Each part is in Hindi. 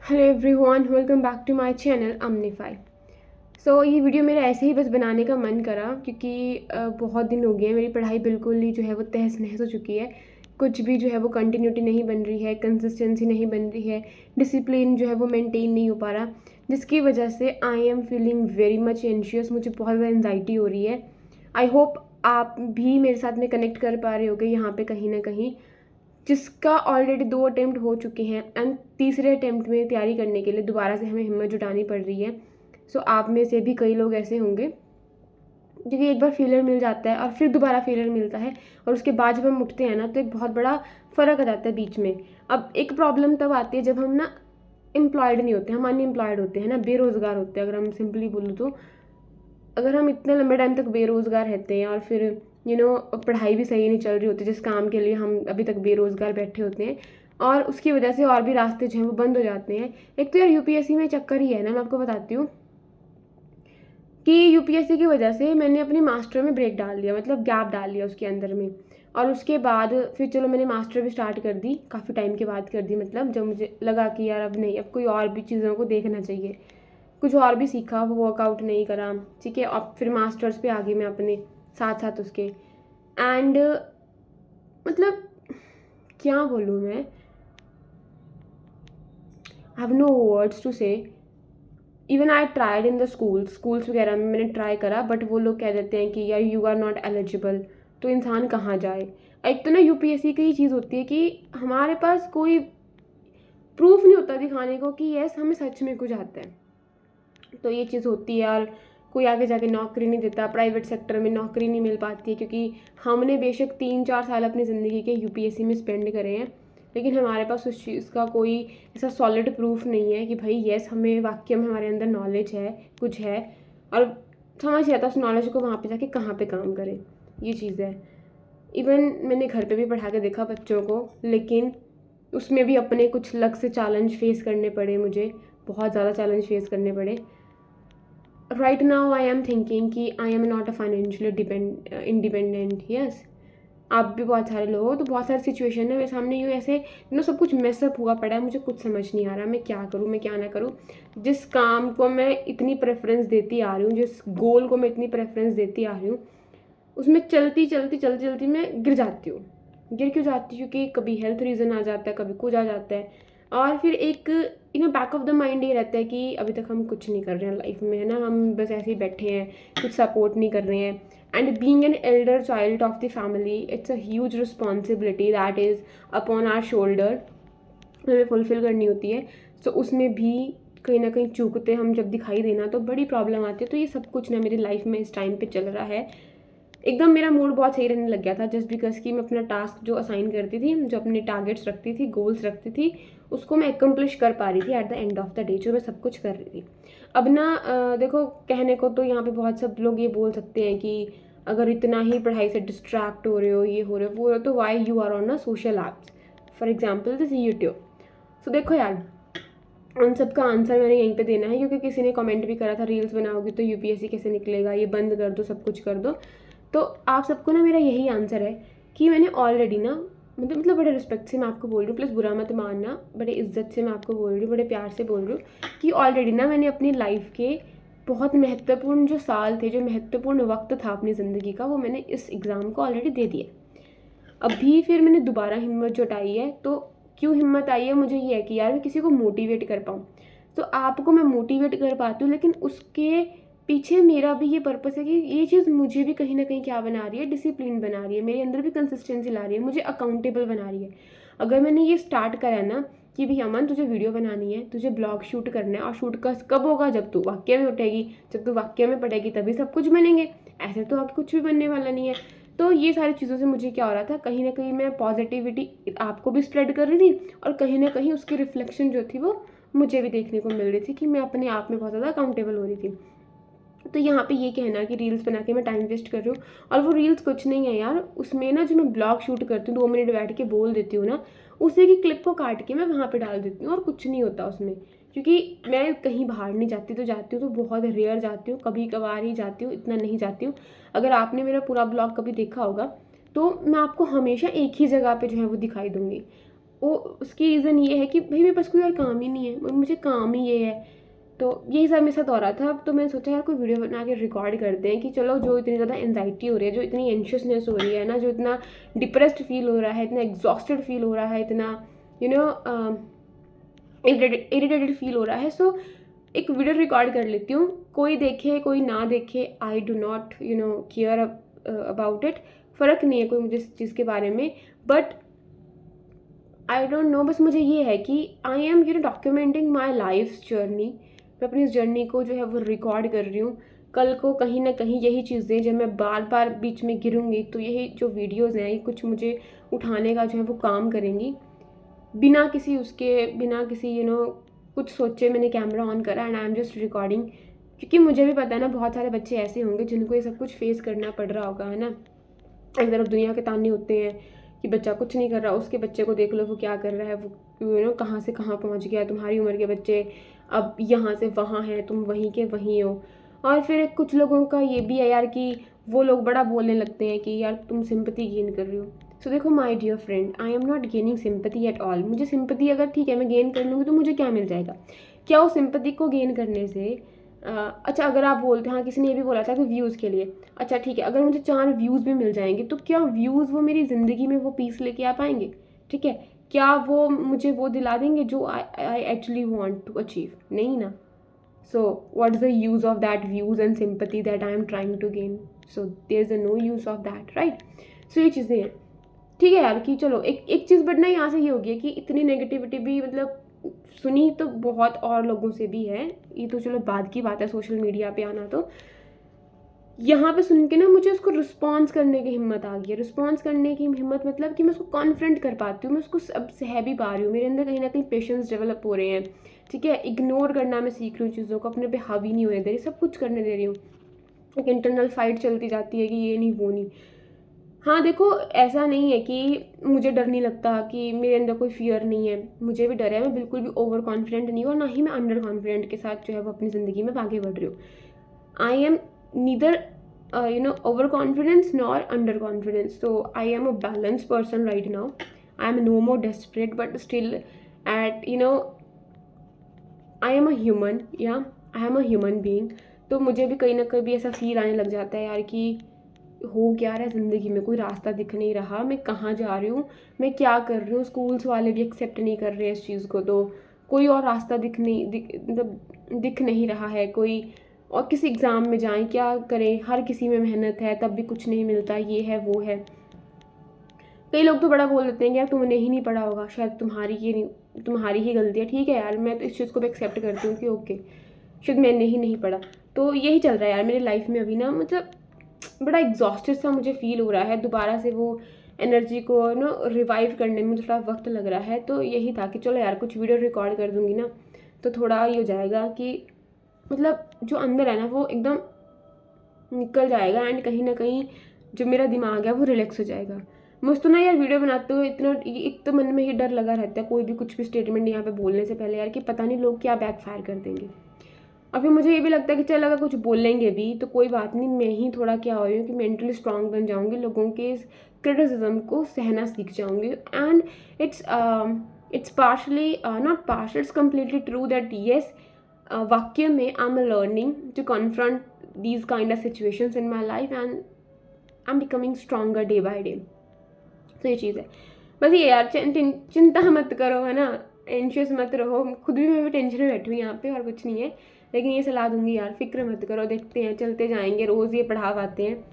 Hello everyone, welcome back to my channel अमनीफाई। ये वीडियो मेरा ऐसे ही बस बनाने का मन करा क्योंकि बहुत दिन हो गए, मेरी पढ़ाई बिल्कुल ही जो है वो तहस नहस हो चुकी है। कुछ भी जो है वो कंटिन्यूटी नहीं बन रही है, कंसिस्टेंसी नहीं बन रही है, डिसिप्लिन जो है वो मेंटेन नहीं हो पा रहा, जिसकी वजह से आई am feeling very much anxious. मुझे बहुत ज़्यादा एंजाइटी हो रही है। आई होप आप भी मेरे साथ में कनेक्ट कर पा रहे होगे यहाँ पे कहीं ना कहीं, जिसका ऑलरेडी 2 अटेम्प्ट हो चुके हैं एंड तीसरे अटेम्प्ट में तैयारी करने के लिए दोबारा से हमें हिम्मत जुटानी पड़ रही है। आप में से भी कई लोग ऐसे होंगे, क्योंकि एक बार फेलियर मिल जाता है और फिर दोबारा फेलियर मिलता है और उसके बाद जब हम उठते हैं ना तो एक बहुत बड़ा फ़र्क आ जाता है बीच में। अब एक प्रॉब्लम तब आती है जब हम ना एम्प्लॉयड नहीं होते, हम अनएम्प्लॉयड होते हैं ना, बेरोज़गार होते हैं। अगर हम सिंपली बोलूँ तो अगर हम इतने लंबे टाइम तक बेरोज़गार रहते हैं और फिर पढ़ाई भी सही नहीं चल रही होती, जिस काम के लिए हम अभी तक बेरोज़गार बैठे होते हैं, और उसकी वजह से और भी रास्ते जो हैं वो बंद हो जाते हैं। एक तो यार यूपीएससी में चक्कर ही है ना, मैं आपको बताती हूँ कि यूपीएससी की वजह से मैंने अपनी मास्टर में ब्रेक डाल दिया, मतलब गैप डाल लिया उसके अंदर में। और उसके बाद फिर चलो मैंने मास्टर भी स्टार्ट कर दी, काफ़ी टाइम के बाद कर दी, मतलब जब मुझे लगा कि यार अब नहीं, अब कोई और भी चीज़ों को देखना चाहिए, कुछ और भी सीखा, वो वर्कआउट नहीं करा, ठीक है। अब फिर मास्टर्स पे आ गई मैं अपने साथ साथ उसके। एंड मतलब क्या बोलूँ मैं, हैव नो वर्ड्स टू से। Even I tried in the schools वगैरह में मैंने ट्राई करा, बट वो लोग कह देते हैं कि यार यू आर नॉट एलिजिबल। तो इंसान कहाँ जाए। एक तो ना यूपीएससी की ही चीज़ होती है कि हमारे पास कोई प्रूफ नहीं होता दिखाने को कि यस हमें सच में कुछ आता है। तो ये चीज़ होती है, और कोई आगे जाके नौकरी नहीं देता, प्राइवेट सेक्टर में नौकरी नहीं मिल पाती है, क्योंकि हमने बेशक 3-4 साल अपनी ज़िंदगी के यूपीएससी में स्पेंड करे हैं, लेकिन हमारे पास उस चीज़ का कोई ऐसा सॉलिड प्रूफ नहीं है कि भाई यस हमें वाकई में हमारे अंदर नॉलेज है, कुछ है, और समझ नहीं आता उस नॉलेज को वहाँ पे जाके कहाँ पे काम करें। ये चीज़ है। इवन मैंने घर पे भी पढ़ा के देखा बच्चों को, लेकिन उसमें भी अपने कुछ अलग से चैलेंज फेस करने पड़े मुझे, बहुत ज़्यादा चैलेंज फेस करने पड़े। Right now I am thinking कि I am not a financially independent. Yes, आप भी बहुत सारे लोग हो, तो बहुत सारी सिचुएशन है मेरे सामने, यूँ ऐसे सब कुछ मेसअप हुआ पड़ा है, मुझे कुछ समझ नहीं आ रहा मैं क्या करूँ, मैं क्या ना करूँ। जिस काम को मैं इतनी प्रेफरेंस देती आ रही हूँ, जिस गोल को मैं इतनी प्रेफरेंस देती आ रही हूँ, उसमें चलती मैं गिर जाती हूँ। गिर क्यों जाती हूँ? क्योंकि कभी हेल्थ रीज़न आ जाता है, कभी कुछ आ जाता है, और फिर एक बैक ऑफ द माइंड ये रहता है कि अभी तक हम कुछ नहीं कर रहे हैं लाइफ में, है ना, हम बस ऐसे ही बैठे हैं, कुछ सपोर्ट नहीं कर रहे हैं। And being an elder child of the family, it's a huge responsibility that is upon our shoulder, हमें फुलफ़िल करनी होती है। उसमें भी कहीं ना कहीं चूकते हम जब दिखाई देना तो बड़ी प्रॉब्लम आती है। तो ये सब कुछ ना मेरी लाइफ में इस टाइम पे चल रहा है। एकदम मेरा मूड बहुत सही रहने लग गया था, जस्ट बिकॉज कि मैं अपना टास्क जो असाइन करती थी, जो अपने टारगेट्स रखती थी, गोल्स रखती थी, उसको मैं एकम्प्लिश कर पा रही थी at the end of the day, जो मैं सब कुछ कर रही थी। अब ना देखो, कहने को तो यहाँ पे बहुत सब लोग ये बोल सकते हैं कि अगर इतना ही पढ़ाई से डिस्ट्रैक्ट हो रहे हो, ये हो रहे हो, वो हो रहे हो, तो why you are on a social apps, for example this YouTube. देखो यार, उन सब का आंसर मैंने यहीं पे देना है, क्योंकि किसी ने कमेंट भी करा था रील्स बनाओगी तो यूपीएससी कैसे निकलेगा, ये बंद कर दो, सब कुछ कर दो। तो आप सबको ना मेरा यही आंसर है कि मैंने ऑलरेडी ना, मतलब बड़े रिस्पेक्ट से मैं आपको बोल रही हूँ, प्लीज़ बुरा मत मानना, बड़े इज्जत से मैं आपको बोल रही हूँ, बड़े प्यार से बोल रही हूँ कि ऑलरेडी ना मैंने अपनी लाइफ के बहुत महत्वपूर्ण जो साल थे, जो महत्वपूर्ण वक्त था अपनी ज़िंदगी का, वो मैंने इस एग्ज़ाम को ऑलरेडी दे दिया। अभी फिर मैंने दोबारा हिम्मत जुटाई है। तो क्यों हिम्मत आई है मुझे, ये है कि यार मैं किसी को मोटिवेट कर पाऊँ। तो आपको मैं मोटिवेट कर पाती हूँ, लेकिन उसके पीछे मेरा भी ये पर्पस है कि ये चीज़ मुझे भी कहीं ना कहीं क्या बना रही है, डिसिप्लिन बना रही है, मेरे अंदर भी कंसिस्टेंसी ला रही है, मुझे अकाउंटेबल बना रही है। अगर मैंने ये स्टार्ट करा ना कि भाई अमन तुझे वीडियो बनानी है, तुझे ब्लॉग शूट करना है, और शूट का कब होगा, जब तू वाक्य में उठेगी, जब तू वाक्य में पढ़ेगी तभी सब कुछ बनेंगे, ऐसे तो आगे कुछ भी बनने वाला नहीं है। तो ये सारी चीज़ों से मुझे क्या हो रहा था, कहीं ना कहीं मैं पॉजिटिविटी आपको भी स्प्रेड कर रही थी, और कहीं ना कहीं उसकी रिफ्लेक्शन जो थी वो मुझे भी देखने को मिल रही थी कि मैं अपने आप में बहुत ज़्यादा अकाउंटेबल हो रही थी। तो यहाँ पे ये कहना कि रील्स बना के मैं टाइम वेस्ट कर रही हूँ, और वो रील्स कुछ नहीं है यार, उसमें ना जो मैं ब्लॉग शूट करती हूँ, 2 मिनट बैठ के बोल देती हूँ ना, उसी की क्लिप को काट के मैं वहाँ पे डाल देती हूँ, और कुछ नहीं होता उसमें। क्योंकि मैं कहीं बाहर नहीं जाती, तो जाती हूँ तो बहुत रेयर जाती हूँ, कभी कभार ही जाती हूँ, इतना नहीं जाती हूँ। अगर आपने मेरा पूरा ब्लॉग कभी देखा होगा तो मैं आपको हमेशा एक ही जगह पे जो है वो दिखाई दूँगी। वो उसकी रीज़न ये है कि भाई मेरे पास कोई और काम ही नहीं है, मुझे काम ही ये है। तो यही सब मेरे साथ हो रहा था। तो मैंने सोचा यार कोई वीडियो बना के रिकॉर्ड करते हैं कि चलो जो इतनी ज़्यादा एंजाइटी हो रही है, जो इतनी एंशियसनेस हो रही है ना, जो इतना डिप्रेस्ड फील हो रहा है, इतना एग्जॉस्टेड फील हो रहा है, इतना यू नो इरिटेटेड फील हो रहा है, सो एक वीडियो रिकॉर्ड कर लेती हूँ। कोई देखे कोई ना देखे, आई do not care about it. फ़र्क नहीं है कोई मुझे इस चीज़ के बारे में, बट आई डोंट नो, बस मुझे ये है कि I M documenting my life journey. मैं अपनी इस जर्नी को जो है वो रिकॉर्ड कर रही हूँ। कल को कहीं ना कहीं यही चीज़ें जब मैं बार बार बीच में गिरूंगी तो यही जो वीडियोज़ हैं ये कुछ मुझे उठाने का जो है वो काम करेंगी, बिना किसी उसके, बिना किसी कुछ सोचे मैंने कैमरा ऑन करा and I am just recording. क्योंकि मुझे भी पता है ना, बहुत सारे बच्चे ऐसे होंगे जिनको ये सब कुछ फेस करना पड़ रहा होगा, है ना। एक तरफ दुनिया के ताने होते हैं कि बच्चा कुछ नहीं कर रहा, उसके बच्चे को देख लो वो क्या कर रहा है, वो कहाँ से कहाँ पहुँच गया, तुम्हारी उम्र के बच्चे अब यहाँ से वहाँ हैं, तुम वहीं के वहीं हो। और फिर कुछ लोगों का ये भी है यार कि वो लोग बड़ा बोलने लगते हैं कि यार तुम सिंपैथी गेन कर रही हो। सो देखो my dear friend, I am not gaining sympathy at all. मुझे सिंपैथी अगर ठीक है मैं गेन कर लूँगी तो मुझे क्या मिल जाएगा? क्या उस सिंपैथी को गेन करने से अच्छा अगर आप बोलते हैं, हाँ किसी ने ये भी बोला था कि व्यूज़ के लिए, अच्छा ठीक है, अगर मुझे 4 व्यूज़ भी मिल जाएंगे तो क्या व्यूज़ वो मेरी ज़िंदगी में वो पीस लेके आ पाएंगे? ठीक है, क्या वो मुझे वो दिला देंगे जो I actually want to achieve? नहीं ना। So what is the use of that views and sympathy that I am trying to gain? So there is a no use of that, right. So ये चीज़ें हैं। ठीक है यार कि चलो एक एक चीज़ बट ना यहाँ से ये हो गया कि इतनी नेगेटिविटी भी मतलब सुनी तो बहुत और लोगों से भी है, ये तो चलो बाद की बात है सोशल मीडिया पे आना। तो यहाँ पे सुन के ना मुझे उसको रिस्पॉन्स करने की हिम्मत आ गई है। रिस्पॉन्स करने की हिम्मत मतलब कि मैं उसको कॉन्फ्रंट कर पाती हूँ, मैं उसको सब सह भी पा रही हूँ, मेरे अंदर कहीं ना कहीं पेशेंस डेवलप हो रहे हैं। ठीक है, इग्नोर करना मैं सीख रही हूँ चीज़ों को, अपने पे हावी नहीं होने दे रही, सब कुछ करने दे रही हूँ। एक इंटरनल फाइट चलती जाती है कि ये नहीं वो नहीं। हाँ देखो, ऐसा नहीं है कि मुझे डर नहीं लगता, कि मेरे अंदर कोई फियर नहीं है, मुझे भी डर है। मैं बिल्कुल भी ओवर कॉन्फिडेंट नहीं हूँ और ना ही मैं अंडर कॉन्फिडेंट के साथ जो है वो अपनी ज़िंदगी में आगे बढ़ रही हूँ। I am neither over confidence nor under confidence, तो I am a balance person right now. I am no more desperate but still at I am a human, या I am a human being. तो मुझे भी कहीं ना कहीं ऐसा फील आने लग जाता है यार कि हो क्या रहा है ज़िंदगी में, कोई रास्ता दिख नहीं रहा, मैं कहाँ जा रही हूँ, मैं क्या कर रही हूँ। स्कूल्स वाले भी एक्सेप्ट नहीं कर रहे हैं इस चीज़ को, तो कोई और रास्ता दिख नहीं रहा है कोई। और किसी एग्ज़ाम में जाएं, क्या करें, हर किसी में मेहनत है तब भी कुछ नहीं मिलता, ये है वो है। कई लोग तो बड़ा बोल देते हैं कि यार तुमने ही नहीं पढ़ा होगा, शायद तुम्हारी ही गलती है। ठीक है यार, मैं तो इस चीज़ को भी एक्सेप्ट करती हूँ कि ओके शायद मैंने ही नहीं पढ़ा। तो यही चल रहा है यार मेरी लाइफ में अभी ना, मतलब बड़ा एग्जॉस्टेड सा मुझे फील हो रहा है। दोबारा से वो एनर्जी को रिवाइव करने में थोड़ा वक्त लग रहा है। तो यही था कि चलो यार कुछ वीडियो रिकॉर्ड कर दूंगी ना तो थोड़ा ये हो जाएगा कि मतलब जो अंदर है ना वो एकदम निकल जाएगा एंड कहीं ना कहीं जो मेरा दिमाग है वो रिलैक्स हो जाएगा। मुझे तो ना यार वीडियो बनाते हुए इतना एक तो मन में ही डर लगा रहता है कोई भी कुछ भी स्टेटमेंट यहाँ पे बोलने से पहले यार कि पता नहीं लोग क्या बैकफायर कर देंगे। और फिर मुझे ये भी लगता है कि चल अगर कुछ बोलेंगे भी तो कोई बात नहीं, मैं ही थोड़ा क्या हो रही हूँ कि मेंटली स्ट्रांग बन जाऊँगी, लोगों के इस क्रिटिसिज्म को सहना सीख जाऊँगी। And it's it's partially not partial, it's completely true that yes वाक्य में I am learning to confront these kind of situations in my life and I am becoming stronger day by day. तो ये चीज़ है। बस ये यार चिंता मत करो, है ना, एंशियस मत रहो। खुद भी मैं भी टेंशन में बैठी हूँ यहाँ पे और कुछ नहीं है, लेकिन ये सलाह दूंगी यार फिक्र मत करो, देखते हैं चलते जाएंगे। रोज़ ये पढ़ाव आते हैं,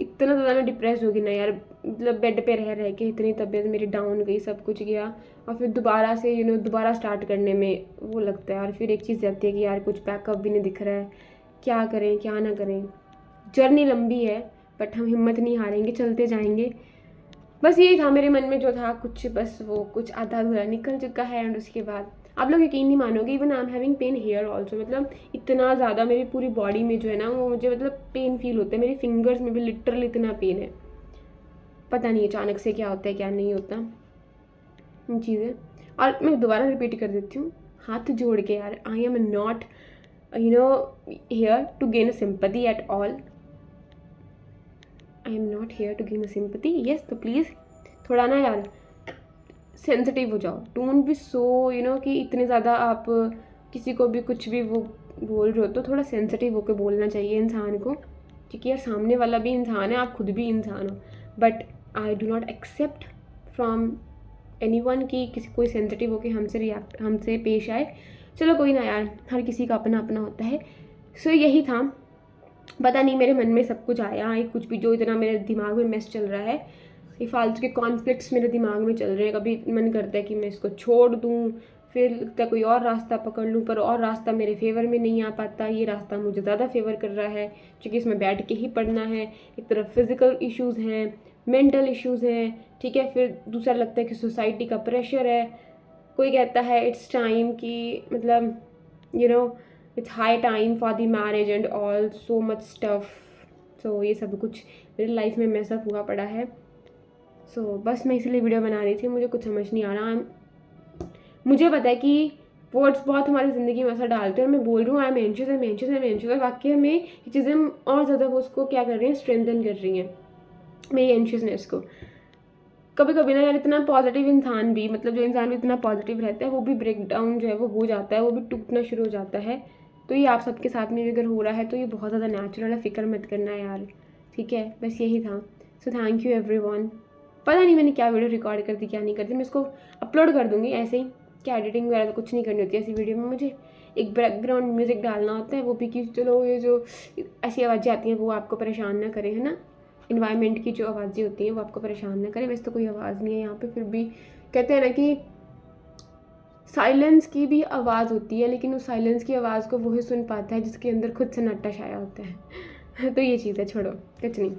इतना ज़्यादा मैं डिप्रेस होगी ना यार, मतलब बेड पे रह के इतनी तबीयत मेरी डाउन गई, सब कुछ गया। और फिर दोबारा से दोबारा स्टार्ट करने में वो लगता है यार, फिर एक चीज़ रहती है कि यार कुछ बैकअप भी नहीं दिख रहा है, क्या करें क्या ना करें। जर्नी लंबी है बट हम हिम्मत नहीं हारेंगे, चलते जाएंगे। बस यही था मेरे मन में जो था कुछ, बस वो कुछ आधा अधूरा निकल चुका है। एंड उसके बाद आप लोग यकीन नहीं मानोगे, even I am having pain here also. मतलब इतना ज़्यादा मेरी पूरी बॉडी में जो है ना वो मुझे मतलब पेन फील होता है, मेरी फिंगर्स में भी लिटरली इतना पेन है। पता नहीं अचानक से क्या होता है क्या नहीं होता चीज़ें। और मैं दोबारा रिपीट कर देती हूँ, हाथ जोड़ के यार, I am not here to gain a sympathy at all. I am not here to gain a sympathy, yes. तो प्लीज़ थोड़ा ना यार सेंसिटिव हो जाओ, डोंट बी सो कि इतने ज़्यादा आप किसी को भी कुछ भी वो बोल रहे हो, तो थोड़ा सेंसिटिव होकर बोलना चाहिए इंसान को, क्योंकि यार सामने वाला भी इंसान है, आप खुद भी इंसान हो। But I do not accept from anyone कि किसी कोई सेंसिटिव होकर हमसे पेश आए। चलो कोई ना यार, हर किसी का अपना अपना होता है। सो यही था, पता नहीं मेरे मन में सब कुछ आया, ये कुछ भी जो इतना मेरे दिमाग में मेस चल रहा है, ये फालतू के कॉन्फ्लिक्ट्स मेरे दिमाग में चल रहे हैं। कभी मन करता है कि मैं इसको छोड़ दूँ, फिर लगता है कोई और रास्ता पकड़ लूँ, पर और रास्ता मेरे फेवर में नहीं आ पाता, ये रास्ता मुझे ज़्यादा फेवर कर रहा है क्योंकि इसमें बैठ के ही पढ़ना है। एक तरफ फिज़िकल इश्यूज़ हैं, मेंटल इश्यूज़ हैं, ठीक है, फिर दूसरा लगता है कि सोसाइटी का प्रेशर है। कोई कहता है इट्स टाइम कि मतलब it's high time for the marriage and all so much stuff. So ये सब कुछ मेरी लाइफ में मैसअप हुआ पड़ा है। सो बस मैं इसलिए वीडियो बना रही थी, मुझे कुछ समझ नहीं आ रहा। मुझे पता है कि वर्ड्स बहुत हमारी ज़िंदगी में असर डालते हैं, और मैं बोल रही हूँ आई एम एंशियस, और वाकई में ये चीज़ें और ज़्यादा वो उसको क्या कर रही हैं, स्ट्रेंथन कर रही हैं मेरी एंशियसनेस को। कभी कभी ना यार इतना पॉजिटिव इंसान भी, मतलब जो इंसान भी इतना पॉजिटिव रहता है, वो भी ब्रेक डाउन जो है वो हो जाता है, वो भी टूटना शुरू हो जाता है। तो ये आप सबके साथ में भी अगर हो रहा है तो ये बहुत ज़्यादा नेचुरल है, फिक्र मत करना यार, ठीक है। बस यही था। सो थैंक यू एवरीवन। पता नहीं मैंने क्या वीडियो रिकॉर्ड कर दी क्या नहीं करती, मैं इसको अपलोड कर दूँगी ऐसे ही, क्या एडिटिंग वगैरह तो कुछ नहीं करनी होती ऐसी वीडियो में। मुझे एक बैकग्राउंड म्यूज़िक डालना होता है, वो भी कि चलो ये जो ऐसी आवाज़ें आती हैं वो आपको परेशान ना करें, है ना। इन्वायरमेंट की जो आवाज़ें होती हैं वो आपको परेशान ना करें। वैसे तो कोई आवाज़ नहीं है यहाँ पे, फिर भी कहते हैं ना कि साइलेंस की भी आवाज़ होती है, लेकिन उस साइलेंस की आवाज़ को वही सुन पाता है जिसके अंदर खुद सन्नाटा छाया होता है। तो ये चीज़ है, छोड़ो कुछ नहीं,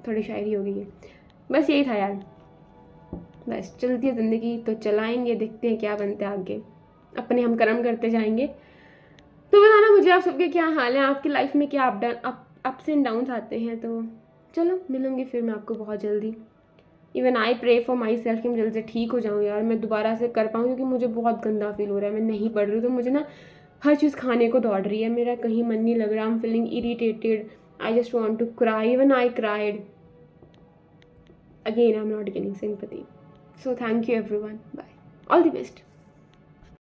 थोड़ी शायरी हो गई है। बस यही था यार, बस चलती है ज़िंदगी तो चलाएंगे, देखते हैं क्या बनता है आगे, अपने हम कर्म करते जाएंगे। तो बताना मुझे आप सबके क्या हाल है, आपकी लाइफ में क्या अप्स एंड डाउन्स आते हैं। तो चलो मिलूंगी फिर मैं आपको बहुत जल्दी। Even I pray for myself कि मैं जल्दी से ठीक हो जाऊँ यार, मैं दोबारा से कर पाऊँ, क्योंकि मुझे बहुत गंदा फील हो रहा है, मैं नहीं पढ़ रही हूँ तो मुझे ना हर चीज़ खाने को दौड़ रही है, मेरा कहीं मन नहीं लग रहा, I am feeling irritated, I just want to cry, even I cried again, I am not getting sympathy. So thank you everyone, bye, all the best.